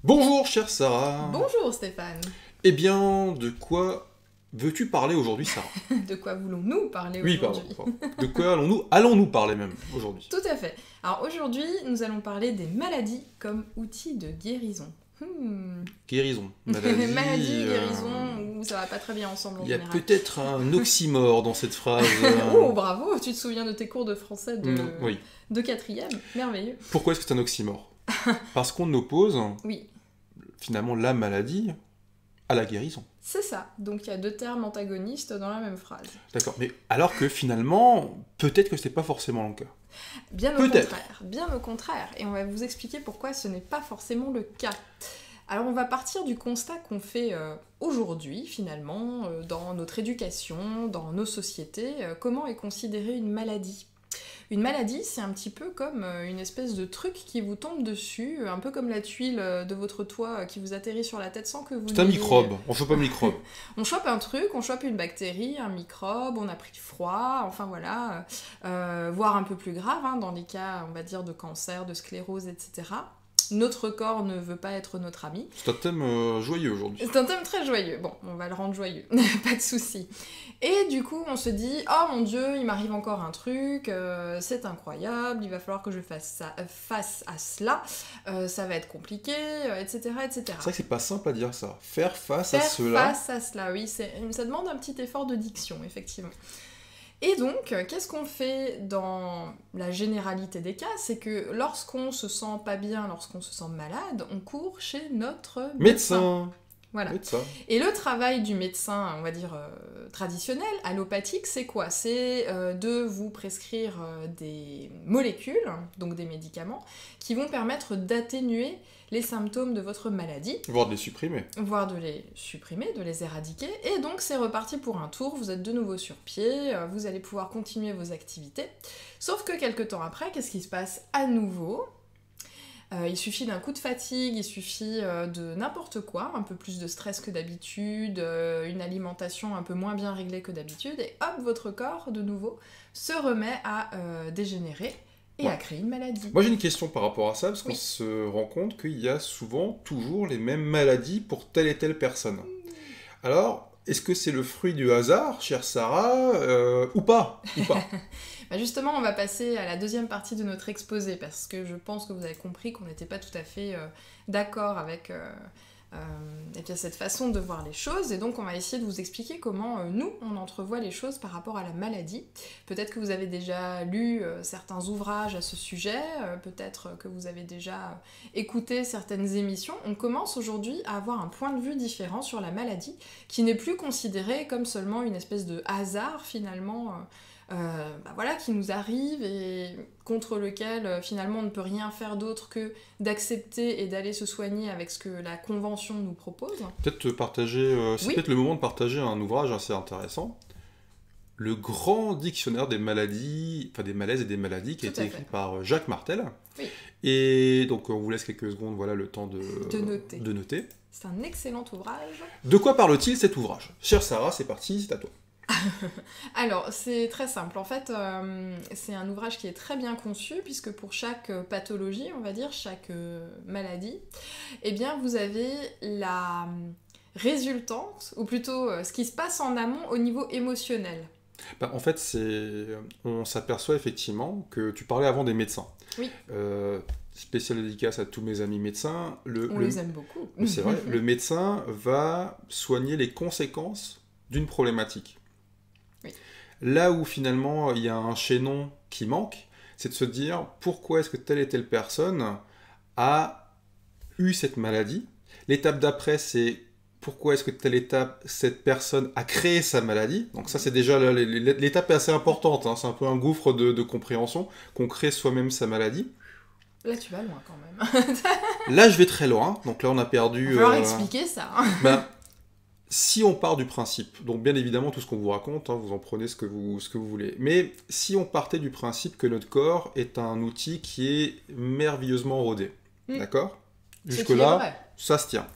Bonjour chère Sarah. Bonjour Stéphane. Eh bien, de quoi veux-tu parler aujourd'hui, Sarah? De quoi voulons-nous parler Oui, aujourd'hui? pardon. De quoi allons-nous parler même aujourd'hui? Tout à fait. Alors aujourd'hui, nous allons parler des maladies comme outils de guérison. Guérison, maladie. Maladie, guérison, ou ça va pas très bien ensemble en Il y a général. peut-être un oxymore dans cette phrase. Oh, bravo, tu te souviens de tes cours de français Oui. de quatrième? Merveilleux. Pourquoi est-ce que c'est un oxymore? Parce qu'on oppose Oui, finalement la maladie à la guérison. c'est ça. Donc il y a deux termes antagonistes dans la même phrase. D'accord, mais alors que finalement, peut-être que c'était pas forcément le cas. Bien au Peut-être. contraire, bien au contraire. Et on va vous expliquer pourquoi ce n'est pas forcément le cas. Alors on va partir du constat qu'on fait aujourd'hui finalement dans notre éducation, dans nos sociétés, comment est considérée une maladie. Une maladie, c'est un petit peu comme une espèce de truc qui vous tombe dessus, un peu comme la tuile de votre toit qui vous atterrit sur la tête sans que vous C'est un l'ayez- microbe, on chope un microbe. On chope un truc, on chope une bactérie, un microbe, on a pris froid, enfin voilà, voire un peu plus grave, hein, dans les cas, on va dire, de cancer, de sclérose, etc. Notre corps ne veut pas être notre ami. C'est un thème joyeux aujourd'hui. C'est un thème très joyeux. Bon, on va le rendre joyeux, pas de souci. Et du coup, on se dit, oh mon Dieu, il m'arrive encore un truc, c'est incroyable, il va falloir que je fasse face à cela, ça va être compliqué, etc., etc. C'est vrai que c'est pas simple à dire ça. Faire face à Faire cela. face à cela, oui, ça demande un petit effort de diction, effectivement. Et donc, qu'est-ce qu'on fait dans la généralité des cas? C'est que lorsqu'on se sent pas bien, lorsqu'on se sent malade, on court chez notre médecin. Voilà. Médecin. Et le travail du médecin, on va dire traditionnel, allopathique, c'est quoi? C'est de vous prescrire des molécules, donc des médicaments, qui vont permettre d'atténuer les symptômes de votre maladie, Voire de les supprimer. voire de les supprimer, de les éradiquer. Et donc c'est reparti pour un tour, vous êtes de nouveau sur pied, vous allez pouvoir continuer vos activités. Sauf que quelques temps après, qu'est-ce qui se passe à nouveau? Il suffit d'un coup de fatigue, il suffit de n'importe quoi, un peu plus de stress que d'habitude, une alimentation un peu moins bien réglée que d'habitude, et hop, votre corps, de nouveau, se remet à dégénérer et à créer une maladie. Moi j'ai une question par rapport à ça, parce qu'on Oui. se rend compte qu'il y a souvent toujours les mêmes maladies pour telle et telle personne. Alors, est-ce que c'est le fruit du hasard, chère Sarah, ou pas? Bah justement, on va passer à la deuxième partie de notre exposé, parce que je pense que vous avez compris qu'on n'était pas tout à fait d'accord avec eh bien, cette façon de voir les choses, et donc on va essayer de vous expliquer comment nous, on entrevoit les choses par rapport à la maladie. Peut-être que vous avez déjà lu certains ouvrages à ce sujet, peut-être que vous avez déjà écouté certaines émissions. On commence aujourd'hui à avoir un point de vue différent sur la maladie, qui n'est plus considéré comme seulement une espèce de hasard finalement, voilà, qui nous arrive et contre lequel finalement on ne peut rien faire d'autre que d'accepter et d'aller se soigner avec ce que la convention nous propose. Peut-être c'est Oui. peut-être le moment de partager un ouvrage assez intéressant. Le grand dictionnaire des maladies, enfin des malaises et des maladies, qui a Tout à été écrit fait. par Jacques Martel. Oui. Et donc on vous laisse quelques secondes, voilà le temps De noter. C'est un excellent ouvrage. De quoi parle-t-il cet ouvrage? Chère Sarah, c'est parti, c'est à toi. Alors, c'est très simple. En fait, c'est un ouvrage qui est très bien conçu, puisque pour chaque pathologie, on va dire, chaque maladie, eh bien, vous avez la résultante, ou plutôt ce qui se passe en amont au niveau émotionnel. En fait, on s'aperçoit effectivement que tu parlais avant des médecins. Oui. Spéciale dédicace à tous mes amis médecins. On les aime beaucoup. C'est vrai, le médecin va soigner les conséquences d'une problématique. Oui. Là où finalement il y a un chaînon qui manque, c'est de se dire pourquoi est-ce que telle et telle personne a eu cette maladie. L'étape d'après, c'est pourquoi est-ce que cette personne a créé sa maladie. Donc ça, c'est déjà l'étape est assez importante, hein. C'est un peu un gouffre de compréhension, qu'on crée soi-même sa maladie. Là, tu vas loin quand même. Là, je vais très loin. Donc là, on a perdu... Il va falloir expliquer ça. Si on part du principe, donc bien évidemment tout ce qu'on vous raconte, hein, vous en prenez ce que vous voulez, mais si on partait du principe que notre corps est un outil qui est merveilleusement rodé, d'accord? Jusque-là, ça se tient.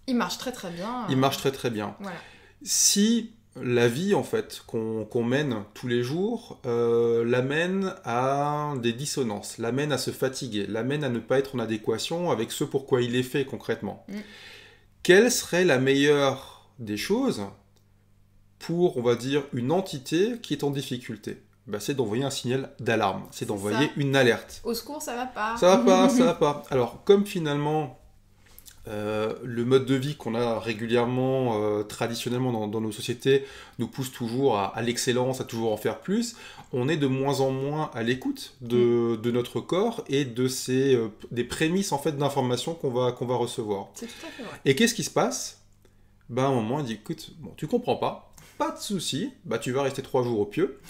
Il marche très très bien. Il marche très très bien. Voilà. Si la vie en fait qu'on mène tous les jours l'amène à des dissonances, l'amène à se fatiguer, l'amène à ne pas être en adéquation avec ce pourquoi il est fait concrètement. Quelle serait la meilleure des choses pour, on va dire, une entité qui est en difficulté? C'est d'envoyer un signal d'alarme, c'est d'envoyer une alerte. Au secours, ça va pas. Ça va pas, ça va pas. Alors, comme finalement, le mode de vie qu'on a régulièrement, traditionnellement dans nos sociétés, nous pousse toujours à l'excellence, à toujours en faire plus, on est de moins en moins à l'écoute de notre corps et des prémices en fait, d'informations qu'on va recevoir. C'est tout à fait vrai. Et qu'est-ce qui se passe? À un moment, il dit, écoute, tu comprends pas de souci, tu vas rester 3 jours au pieu.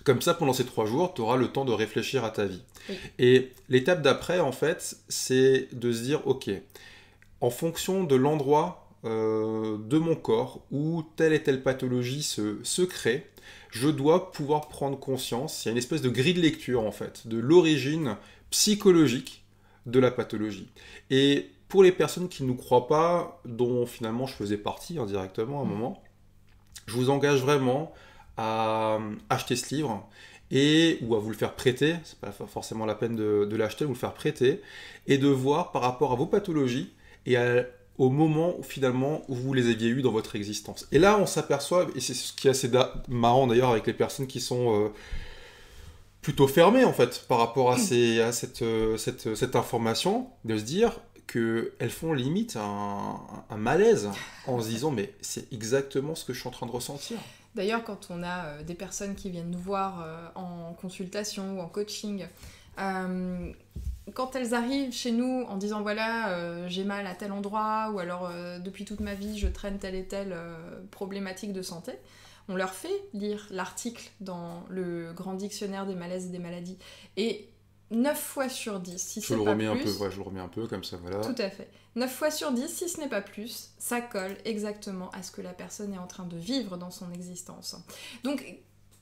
Comme ça, pendant ces 3 jours, tu auras le temps de réfléchir à ta vie. Oui. Et l'étape d'après, en fait, c'est de se dire, ok, en fonction de l'endroit de mon corps où telle et telle pathologie se crée, je dois pouvoir prendre conscience, il y a une espèce de grille de lecture, en fait, de l'origine psychologique de la pathologie. Et pour les personnes qui ne nous croient pas, dont finalement je faisais partie indirectement à un moment, je vous engage vraiment à acheter ce livre ou à vous le faire prêter, c'est pas forcément la peine de l'acheter, vous le faire prêter, et de voir par rapport à vos pathologies et au moment finalement où vous les aviez eues dans votre existence. Et là on s'aperçoit, et c'est ce qui est assez marrant d'ailleurs avec les personnes qui sont plutôt fermées en fait par rapport à cette information, de se dire qu'elles font limite un malaise en se disant mais c'est exactement ce que je suis en train de ressentir. D'ailleurs, quand on a des personnes qui viennent nous voir en consultation ou en coaching, quand elles arrivent chez nous en disant voilà, j'ai mal à tel endroit, ou alors depuis toute ma vie je traîne telle et telle problématique de santé, on leur fait lire l'article dans le grand dictionnaire des malaises et des maladies. Et 9 fois sur 10, si c'est pas plus... je le remets un peu, comme ça, voilà. Tout à fait. 9 fois sur 10, si ce n'est pas plus, ça colle exactement à ce que la personne est en train de vivre dans son existence. Donc,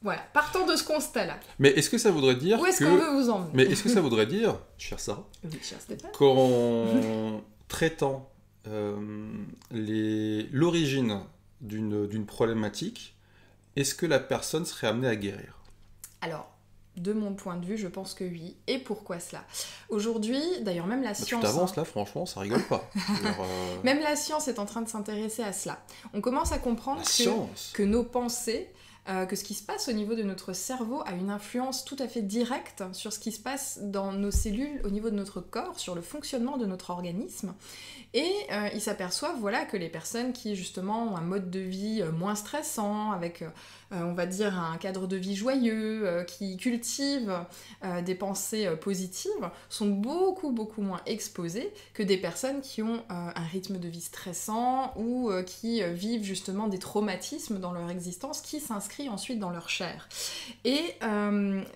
voilà, partons de ce constat-là. Mais est-ce que ça voudrait dire Où est-ce qu'on veut vous emmener? Mais est-ce que ça voudrait dire, cher Sarah, oui, cher Stéphane, qu'en traitant l'origine d'une problématique, est-ce que la personne serait amenée à guérir? Alors, de mon point de vue, je pense que oui. Et pourquoi cela? Aujourd'hui, d'ailleurs, même la science... Tu t'avances là, franchement, ça rigole pas. Même la science est en train de s'intéresser à cela. On commence à comprendre que nos pensées, que ce qui se passe au niveau de notre cerveau a une influence tout à fait directe sur ce qui se passe dans nos cellules, au niveau de notre corps, sur le fonctionnement de notre organisme. Et ils s'aperçoivent que les personnes qui justement ont un mode de vie moins stressant, avec on va dire un cadre de vie joyeux, qui cultivent des pensées positives, sont beaucoup moins exposées que des personnes qui ont un rythme de vie stressant ou qui vivent justement des traumatismes dans leur existence qui s'inscrit ensuite dans leur chair. Et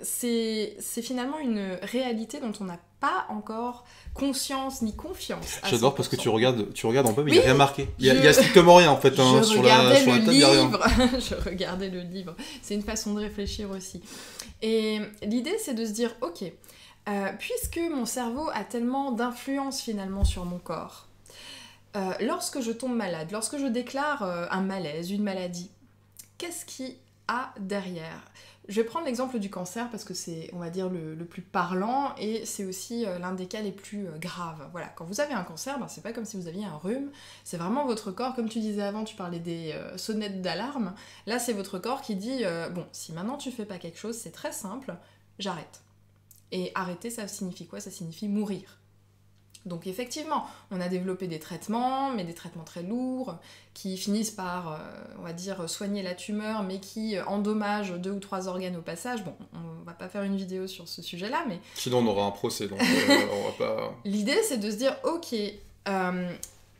c'est finalement une réalité dont on n'a pas encore conscience ni confiance. J'adore parce que tu regardes en peu, mais il n'y a rien marqué. Il y a strictement rien en fait. Je regardais le livre. Je regardais le livre. C'est une façon de réfléchir aussi. Et l'idée, c'est de se dire, ok, puisque mon cerveau a tellement d'influence finalement sur mon corps, lorsque je tombe malade, lorsque je déclare un malaise, une maladie, qu'est-ce qui a derrière? Je vais prendre l'exemple du cancer parce que c'est, on va dire, le plus parlant et c'est aussi l'un des cas les plus graves. Voilà, quand vous avez un cancer, c'est pas comme si vous aviez un rhume, c'est vraiment votre corps, comme tu disais avant, tu parlais des sonnettes d'alarme, là c'est votre corps qui dit bon, si maintenant tu fais pas quelque chose, c'est très simple, j'arrête. Et arrêter, ça signifie quoi? Ça signifie mourir. Donc effectivement, on a développé des traitements, mais des traitements très lourds, qui finissent par, on va dire, soigner la tumeur, mais qui endommagent 2 ou 3 organes au passage. Bon, on va pas faire une vidéo sur ce sujet-là, mais... Sinon on aura un procès, donc on va pas... L'idée, c'est de se dire, ok,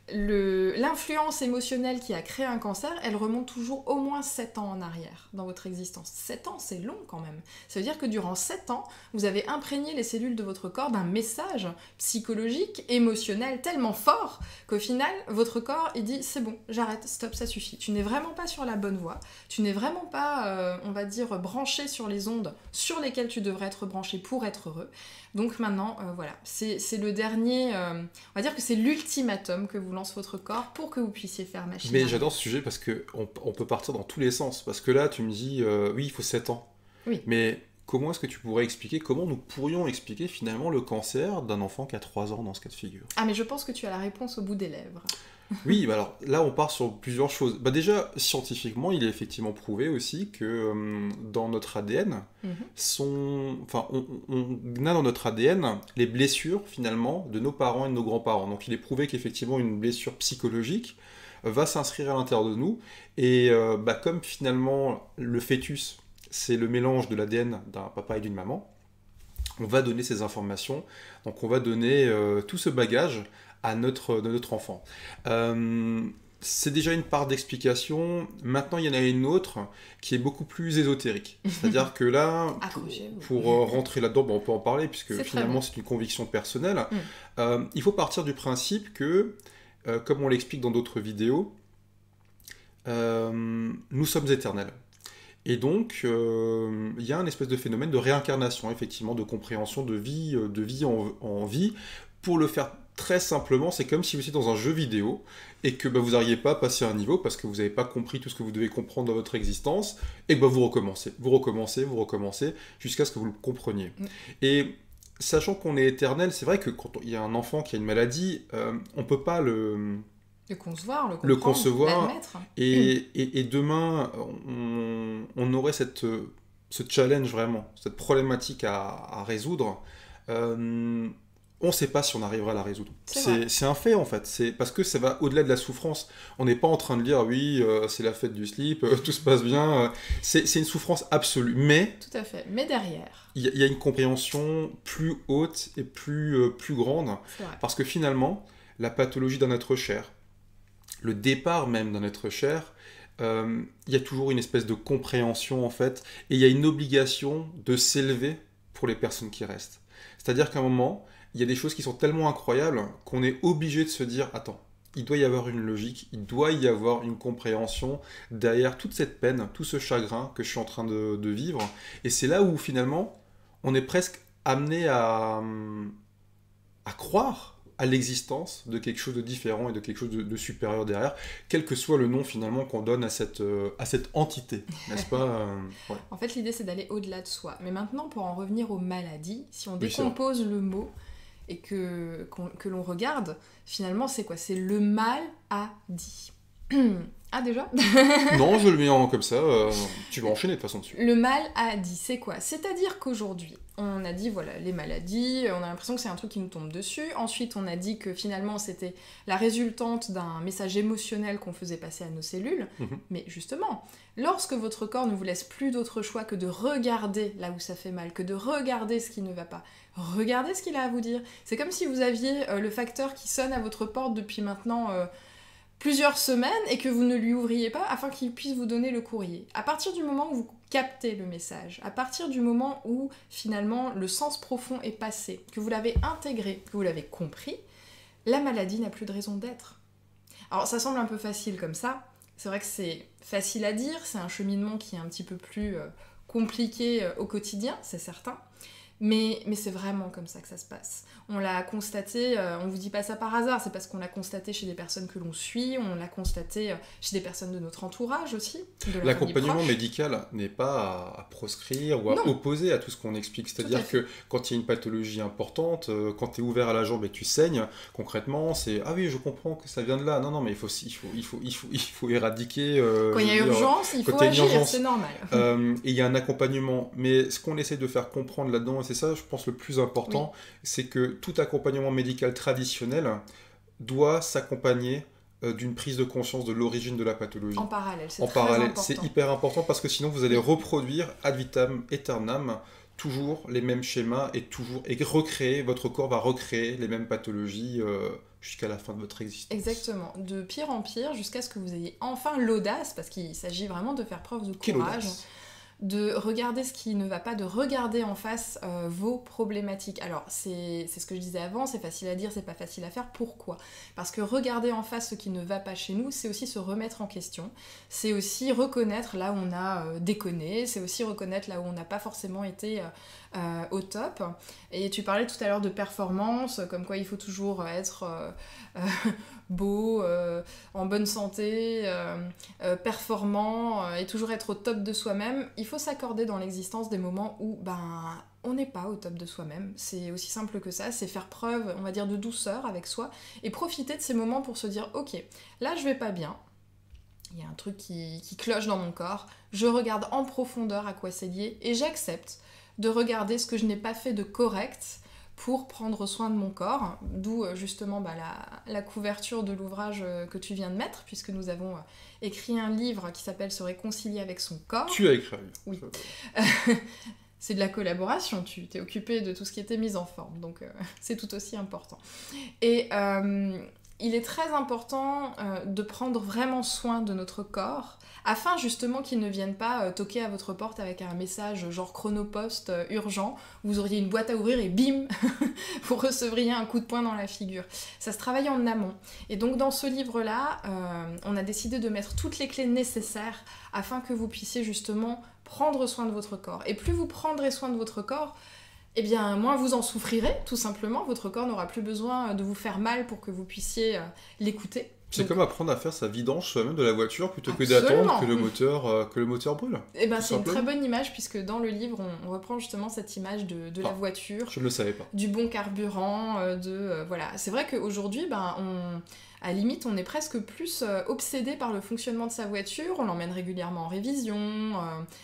l'influence émotionnelle qui a créé un cancer, elle remonte toujours au moins 7 ans en arrière dans votre existence. 7 ans, c'est long quand même. Ça veut dire que durant 7 ans, vous avez imprégné les cellules de votre corps d'un message psychologique, émotionnel tellement fort qu'au final, votre corps, il dit « c'est bon, j'arrête, stop, ça suffit. Tu n'es vraiment pas sur la bonne voie. Tu n'es vraiment pas, on va dire, branché sur les ondes sur lesquelles tu devrais être branché pour être heureux. Donc maintenant, voilà, c'est le dernier, on va dire que c'est l'ultimatum que vous lance votre corps pour que vous puissiez faire machine Mais arrière. j'adore ce sujet parce qu'on peut partir dans tous les sens. Parce que là, tu me dis, oui, il faut 7 ans. Oui. Mais comment est-ce que tu pourrais expliquer, comment nous pourrions expliquer finalement le cancer d'un enfant qui a 3 ans dans ce cas de figure? Ah, mais je pense que tu as la réponse au bout des lèvres. Oui, bah alors là on part sur plusieurs choses. Bah déjà, scientifiquement, il est effectivement prouvé aussi que dans notre ADN, enfin, on a dans notre ADN les blessures finalement de nos parents et de nos grands-parents. Donc il est prouvé qu'effectivement une blessure psychologique va s'inscrire à l'intérieur de nous. Et bah, comme finalement le fœtus, c'est le mélange de l'ADN d'un papa et d'une maman, on va donner ces informations. Donc on va donner tout ce bagage à notre enfant. C'est déjà une part d'explication. Maintenant, il y en a une autre qui est beaucoup plus ésotérique. C'est-à-dire que là, pour rentrer là-dedans, on peut en parler, puisque finalement, c'est une conviction personnelle. Il faut partir du principe que, comme on l'explique dans d'autres vidéos, nous sommes éternels. Et donc, il y a un espèce de phénomène de réincarnation, effectivement, de compréhension de vie en vie. Pour le faire très simplement, c'est comme si vous étiez dans un jeu vidéo et que vous n'arriviez pas à passer un niveau parce que vous n'avez pas compris tout ce que vous devez comprendre dans votre existence, et que vous recommencez, jusqu'à ce que vous le compreniez. Et sachant qu'on est éternel, c'est vrai que quand il y a un enfant qui a une maladie, on ne peut pas le concevoir, l'admettre. Et demain, on aurait ce challenge vraiment, cette problématique à résoudre. On ne sait pas si on arrivera à la résoudre. C'est un fait en fait, c'est parce que ça va au-delà de la souffrance. On n'est pas en train de dire oui, c'est la fête du slip, tout se passe bien. C'est une souffrance absolue, mais... Tout à fait, mais derrière... Il y a une compréhension plus haute et plus grande, parce que finalement, la pathologie d'un être cher, le départ même d'un être cher, il y a toujours une espèce de compréhension en fait, et il y a une obligation de s'élever pour les personnes qui restent. C'est-à-dire qu'à un moment, il y a des choses qui sont tellement incroyables qu'on est obligé de se dire, attends, il doit y avoir une logique, il doit y avoir une compréhension derrière toute cette peine, tout ce chagrin que je suis en train de vivre. Et c'est là où finalement, on est presque amené à croire à l'existence de quelque chose de différent et de quelque chose de supérieur derrière, quel que soit le nom finalement qu'on donne à cette entité, n'est-ce pas ouais. En fait, l'idée c'est d'aller au-delà de soi. Mais maintenant, pour en revenir aux maladies, si on décompose le mot et que l'on regarde, finalement c'est quoi? C'est le mal a dit. Ah déjà? Non, je le mets comme ça, tu vas enchaîner de toute façon dessus. Le mal a dit, c'est quoi? C'est-à-dire qu'aujourd'hui, on a dit, voilà, les maladies, on a l'impression que c'est un truc qui nous tombe dessus. Ensuite, on a dit que finalement, c'était la résultante d'un message émotionnel qu'on faisait passer à nos cellules. Mais justement, lorsque votre corps ne vous laisse plus d'autre choix que de regarder là où ça fait mal, que de regarder ce qui ne va pas, regardez ce qu'il a à vous dire. C'est comme si vous aviez le facteur qui sonne à votre porte depuis maintenant... plusieurs semaines et que vous ne lui ouvriez pas afin qu'il puisse vous donner le courrier. À partir du moment où vous captez le message, à partir du moment où finalement le sens profond est passé, que vous l'avez intégré, que vous l'avez compris, la maladie n'a plus de raison d'être. Alors ça semble un peu facile comme ça, c'est vrai que c'est facile à dire, c'est un cheminement qui est un petit peu plus compliqué au quotidien, c'est certain, mais c'est vraiment comme ça que ça se passe. On l'a constaté, on vous dit pas ça par hasard, c'est parce qu'on l'a constaté chez des personnes que l'on suit, on l'a constaté chez des personnes de notre entourage aussi. L'accompagnement médical n'est pas à proscrire ou à opposer à tout ce qu'on explique. C'est-à-dire que quand il y a une pathologie importante, quand tu es ouvert à la jambe et que tu saignes, concrètement, c'est « Ah oui, je comprends que ça vient de là. » Non, mais il faut éradiquer... quand il y a urgence, il faut agir, c'est normal. Et il y a un accompagnement. Mais ce qu'on essaie de faire comprendre là-dedans, et c'est ça, je pense, le plus important, c'est que tout accompagnement médical traditionnel doit s'accompagner d'une prise de conscience de l'origine de la pathologie. En parallèle, c'est très important. C'est hyper important parce que sinon vous allez reproduire ad vitam aeternam toujours les mêmes schémas et recréer, votre corps va recréer les mêmes pathologies jusqu'à la fin de votre existence. Exactement, de pire en pire jusqu'à ce que vous ayez enfin l'audace, parce qu'il s'agit vraiment de faire preuve de courage. de regarder ce qui ne va pas, de regarder en face vos problématiques. Alors, c'est ce que je disais avant, c'est facile à dire, c'est pas facile à faire. Pourquoi ? Parce que regarder en face ce qui ne va pas chez nous, c'est aussi se remettre en question, c'est aussi reconnaître là où on a déconné, c'est aussi reconnaître là où on n'a pas forcément été au top. Et tu parlais tout à l'heure de performance, comme quoi il faut toujours être beau, en bonne santé, performant et toujours être au top de soi-même. Il faut s'accorder dans l'existence des moments où on n'est pas au top de soi-même. C'est aussi simple que ça, c'est faire preuve, on va dire, de douceur avec soi et profiter de ces moments pour se dire ok, là je vais pas bien, il y a un truc qui cloche dans mon corps, je regarde en profondeur à quoi c'est lié et j'accepte de regarder ce que je n'ai pas fait de correct pour prendre soin de mon corps, d'où justement la couverture de l'ouvrage que tu viens de mettre, puisque nous avons écrit un livre qui s'appelle « Se réconcilier avec son corps ». Tu as écrit un livre. Oui. C'est de la collaboration, tu t'es occupé de tout ce qui était mise en forme, donc c'est tout aussi important. Et il est très important de prendre vraiment soin de notre corps, afin justement qu'il ne vienne pas toquer à votre porte avec un message genre chronopost urgent, vous auriez une boîte à ouvrir et bim, vous recevriez un coup de poing dans la figure. Ça se travaille en amont. Et donc dans ce livre-là, on a décidé de mettre toutes les clés nécessaires afin que vous puissiez justement prendre soin de votre corps. Et plus vous prendrez soin de votre corps, eh bien, moins vous en souffrirez, tout simplement. Votre corps n'aura plus besoin de vous faire mal pour que vous puissiez l'écouter. C'est comme apprendre à faire sa vidange soi-même de la voiture plutôt que Absolument. d'attendre que le moteur brûle. Eh ben, c'est une très bonne image puisque dans le livre, on reprend justement cette image de la voiture. Je ne le savais pas. Du bon carburant, voilà. C'est vrai qu'aujourd'hui, à la limite, on est presque plus obsédé par le fonctionnement de sa voiture, on l'emmène régulièrement en révision,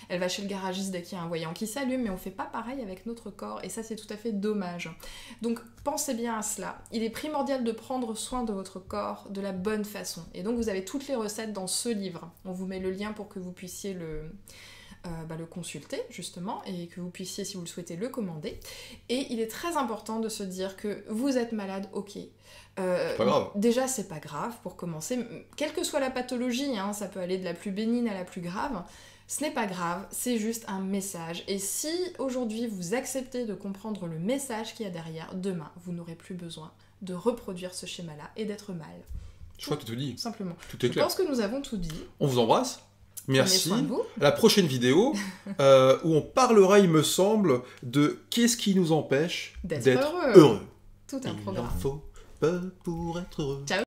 elle va chez le garagiste dès qu'il y a un voyant qui s'allume, mais on fait pas pareil avec notre corps, et ça c'est tout à fait dommage. Donc pensez bien à cela, il est primordial de prendre soin de votre corps de la bonne façon, et donc vous avez toutes les recettes dans ce livre, on vous met le lien pour que vous puissiez le consulter justement et que vous puissiez, si vous le souhaitez, le commander. Et il est très important de se dire que vous êtes malade, ok. C'est pas grave. Déjà, c'est pas grave pour commencer. Quelle que soit la pathologie, ça peut aller de la plus bénigne à la plus grave. Ce n'est pas grave, c'est juste un message. Et si aujourd'hui vous acceptez de comprendre le message qu'il y a derrière, demain vous n'aurez plus besoin de reproduire ce schéma-là et d'être mal. Je crois que tu te dis. Simplement. Tout est clair. Je pense que nous avons tout dit. On vous embrasse. Merci. Prenez soin de vous. À la prochaine vidéo, où on parlera, il me semble, de qu'est-ce qui nous empêche d'être heureux. Tout un programme. Il en faut peu pour être heureux. Ciao.